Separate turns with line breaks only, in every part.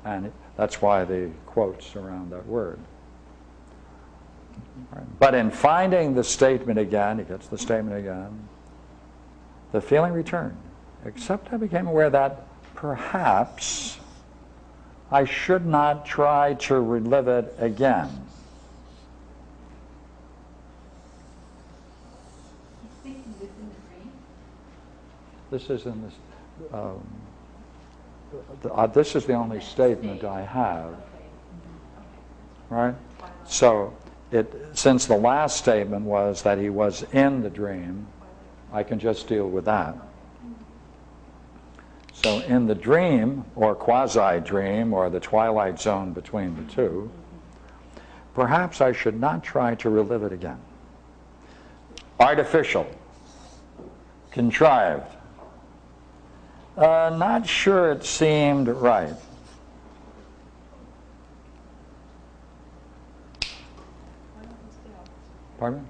And that's why the quotes around that word. Right. But in finding the statement again, he gets the statement again, the feeling returned, except I became aware that perhaps I should not try to relive it again.
He's thinking this in the dream?
This is in this. This is the only statement I have, right? So, since the last statement was that he was in the dream, I can just deal with that. So in the dream, or quasi-dream, or the twilight zone between the two, perhaps I should not try to relive it again. Artificial, contrived. Not sure it seemed right. Pardon?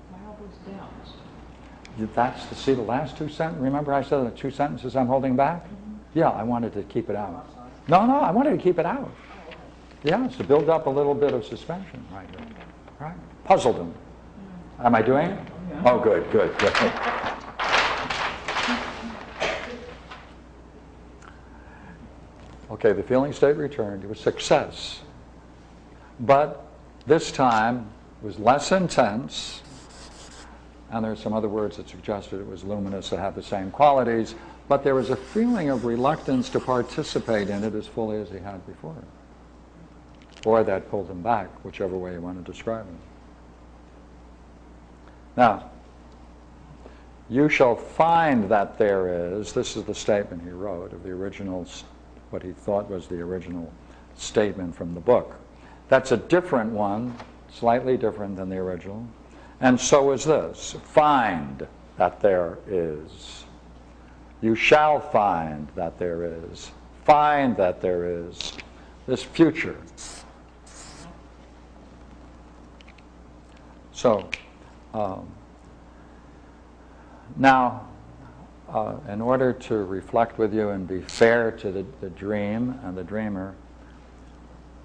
That's the, see the last two sentences? Remember I said the two sentences I'm holding back? Yeah, I wanted to keep it out. No, I wanted to keep it out. Yeah, it's to build up a little bit of suspension right here. Right? Puzzled him. Am I doing it? Oh, good. Okay, the feeling state returned. It was success. But this time it was less intense, and there are some other words that suggested it was luminous that have the same qualities, but there was a feeling of reluctance to participate in it as fully as he had before. Or that pulled him back, whichever way you want to describe it. Now, you shall find that there is, this is the statement he wrote of the original, what he thought was the original statement from the book. That's a different one, slightly different than the original. And so is this. Find that there is. You shall find that there is. Find that there is. This future. So, now, in order to reflect with you and be fair to the dream and the dreamer,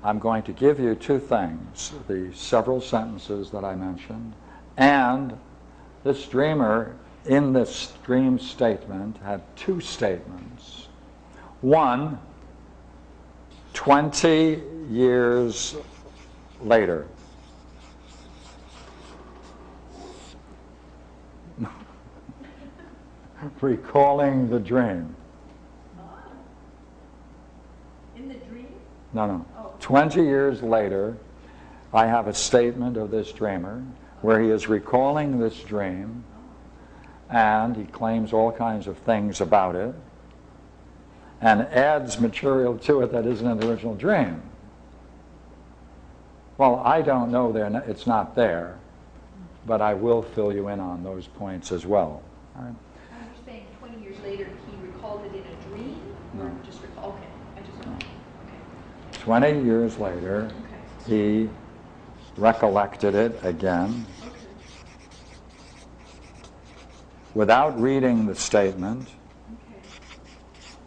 I'm going to give you two things, the several sentences that I mentioned, and this dreamer in this dream statement had two statements. One, 20 years later. Recalling the dream.
In the dream?
No.
Oh.
20 years later, I have a statement of this dreamer where he is recalling this dream, and he claims all kinds of things about it, and adds material to it that isn't in the original dream. Well, I don't know it's not there, but I will fill you in on those points as well. All right?
You're saying 20 years later he recalled it in a dream? Or just recall? Okay, I just want okay.
20 years later, he recollected it again.
Okay.
Without reading the statement,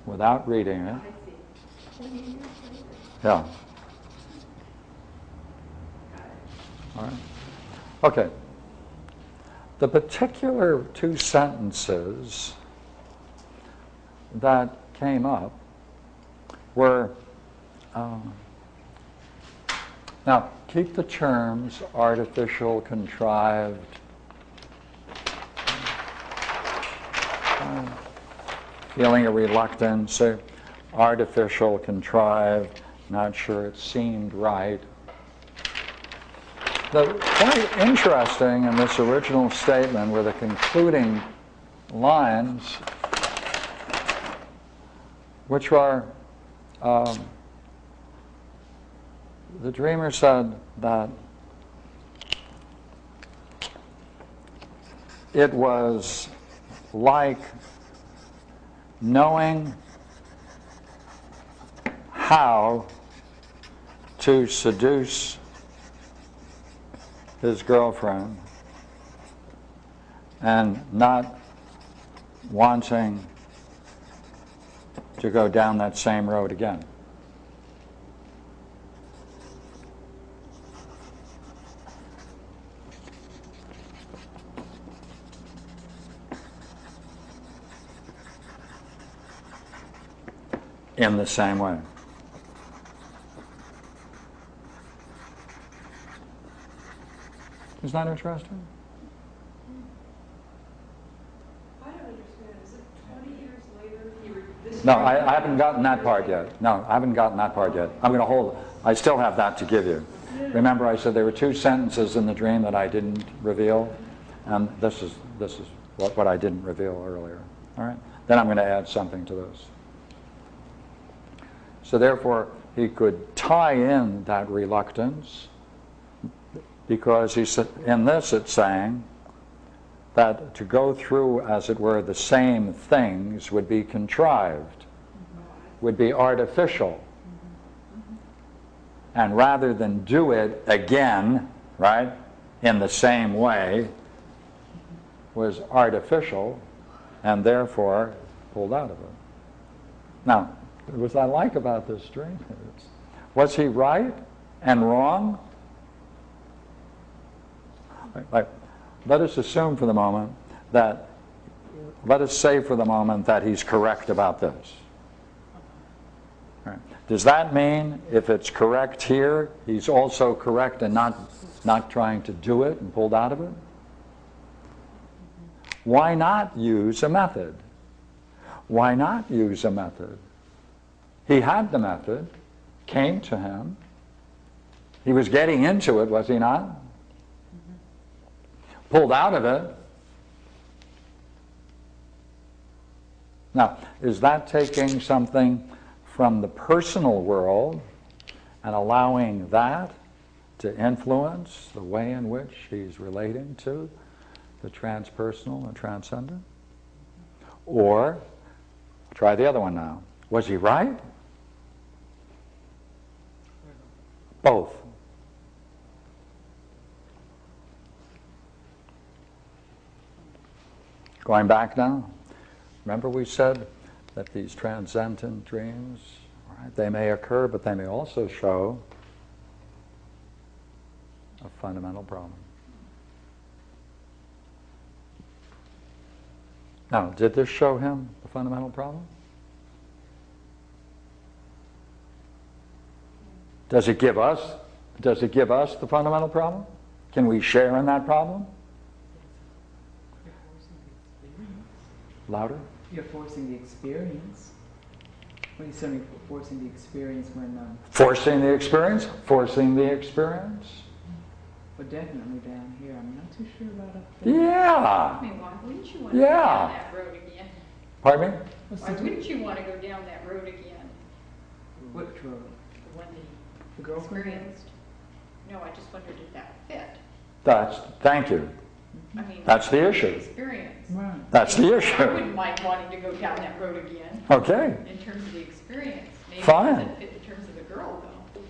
without reading it.
I see. 20 years later.
Yeah. All right. Okay. The particular two sentences that came up were, now keep the terms artificial, contrived, feeling a reluctance, artificial, contrived, not sure it seemed right. The quite interesting in this original statement were the concluding lines, which are, the dreamer said that it was like knowing how to seduce his girlfriend and not wanting to go down that same road again. in the same way. Isn't that interesting?
I don't understand. Is it 20 years later?
No, I haven't gotten that part yet. No, I haven't gotten that part yet. I'm going to hold, I still have that to give you. Remember I said there were 2 sentences in the dream that I didn't reveal? And this is what I didn't reveal earlier. All right? Then I'm going to add something to this. So therefore, he could tie in that reluctance, because he said, in this it's saying that to go through, as it were, the same things would be contrived, would be artificial. And rather than do it again, right, in the same way, was artificial, and therefore pulled out of it. Now, what I like about this dream is, was he right and wrong? Like, let us assume for the moment that, let us say for the moment that he's correct about this. Right. Does that mean if it's correct here, he's also correct and not trying to do it and pulled out of it? Why not use a method? Why not use a method? He had the method, came to him. He was getting into it, was he not? Pulled out of it. Now, is that taking something from the personal world and allowing that to influence the way in which he's relating to the transpersonal and transcendent? Or, try the other one now. Was he right? Both. Going back now, remember we said that these transcendent dreams, right, they may occur, but they may also show a fundamental problem. Now, did this show him a fundamental problem? Does it give us the fundamental problem? Can we share in that problem? Louder?
You're forcing the experience. Well, you're certainly forcing the experience when...
Forcing the experience? Forcing the experience?
Well, definitely down here. I'm not too sure about up there.
Yeah.
I mean, why wouldn't you want to go down that road again?
Pardon me?
Why wouldn't you want to go down that road again?
Which road?
The one that
The
you
girlfriend?
experienced? No, I just wondered if that fit.
Thank you.
I mean,
That's the issue.
experience.
Right.
That's the
I
issue.
wouldn't mind wanting to go down that road again
Okay.
in terms of the experience. Maybe
Fine.
it doesn't fit in terms of the girl, though.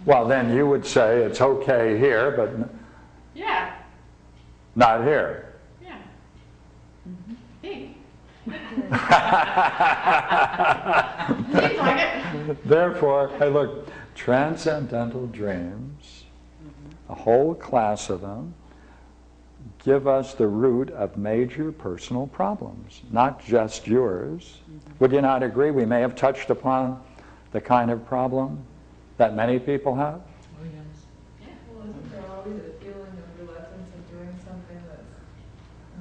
Well, then you would say it's okay here, but
Yeah,
not here.
yeah. Hey. Seems like it.
Therefore, hey, look, transcendental dreams, a whole class of them, give us the root of major personal problems, not just yours. Would you not agree? We may have touched upon the kind of problem that many people have.
Oh, yes.
Well, isn't there always a feeling of reluctance of doing something that's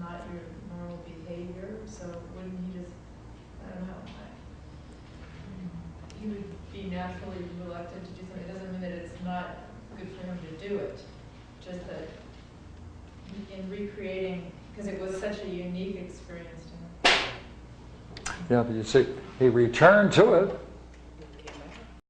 not your normal behavior? So wouldn't he just, I don't know, he would be naturally reluctant to do something. It doesn't mean that it's not good for him to do it, just that in recreating, because it was such a unique experience to him.
Yeah, but you see, he returned to it.